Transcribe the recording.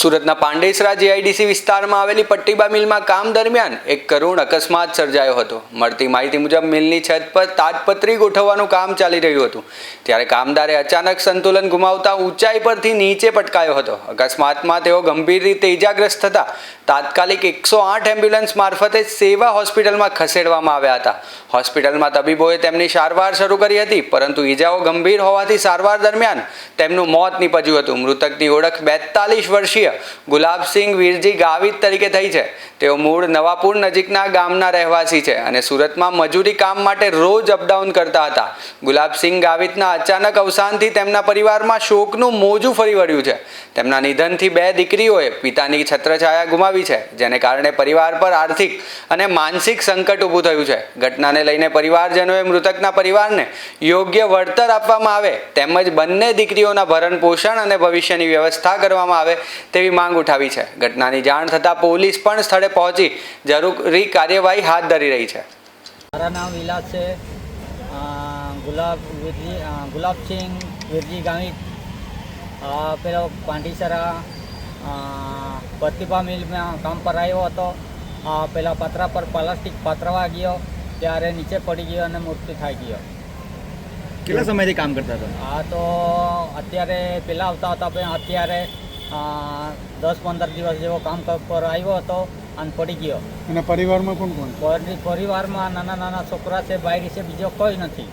સુરતના પાંડેસરા જીઆઈડીસી વિસ્તારમાં આવેલી પટ્ટીબા મિલમાં કામ દરમિયાન એક કરુણ અકસ્માત સર્જાયો હતો। મળતી માહિતી મુજબ મિલની છત પર તાડપત્રી ગોઠવવાનું કામ ચાલી રહ્યું હતું, ત્યારે કામદારે અચાનક સંતુલન ગુમાવતા ઊંચાઈ પરથી નીચે પટકાયો હતો। અકસ્માતમાં તેઓ ગંભીર રીતે ઇજાગ્રસ્ત થતા તાત્કાલિક 108 એમ્બ્યુલન્સ મારફતે સેવા હોસ્પિટલમાં ખસેડવામાં આવ્યા હતા। હોસ્પિટલમાં તબીબોએ તેમની સારવાર શરૂ કરી હતી, પરંતુ ઇજાઓ ગંભીર હોવાથી સારવાર દરમિયાન તેમનું મોત નીપજ્યું હતું। મૃતકની ઓળખ 42 વર્ષીય ગુલાબસિંહ વીરજી ગાવિત તરીકે થઈ છે। તેઓ મૂળ નવાપુર નજીકના ગામના રહેવાસી છે અને સુરતમાં મજૂરી કામ માટે રોજ અપડાઉન કરતા હતા। ગુલાબસિંહ ગાવિતના અચાનક અવસાનથી તેમના પરિવારમાં શોકનું મોજું ફરી વળ્યું છે। તેમના નિધનથી 2 દીકરીઓએ પિતાની છત્રછાયા ગુમાવી છે, જેને કારણે પરિવાર પર આર્થિક અને માનસિક સંકટ ઊભું થયું છે। ઘટનાને લઈને પરિવારજનોએ મૃતકના પરિવારને યોગ્ય વળતર આપવામાં આવે તેમજ બંને દીકરીઓના ભરણ પોષણ અને ભવિષ્યની વ્યવસ્થા કરવામાં આવે તેવી માંગ ઉઠાવી છે। ઘટનાની જાણ થતાં પોલીસ પણ સ્થળે પહોંચી જરૂરી કાર્યવાહી હાથ ધરી રહી છે। મારા નામ વિલાસ છે। ગુલાબસિંહ વીરજી ગામિત પેલો પાંડેસરા પટ્ટીબા મિલમાં કામ પર આવ્યો હતો। પેલા પતરા પર પ્લાસ્ટિક પાથરવા ગયો ત્યારે નીચે પડી ગયો અને મૃત્યુ થઈ ગયો। કેટલા સમયથી કામ કરતા હતા? તો અત્યારે પહેલાં આવતા હતા, પણ અત્યારે 10-15 દિવસ જેવો કામ પર આવ્યો હતો અને પડી ગયો। અને પરિવારમાં કોણ કોણ? પરિવારમાં નાના નાના છોકરા છે, બાયરી છે, બીજો કોઈ નથી।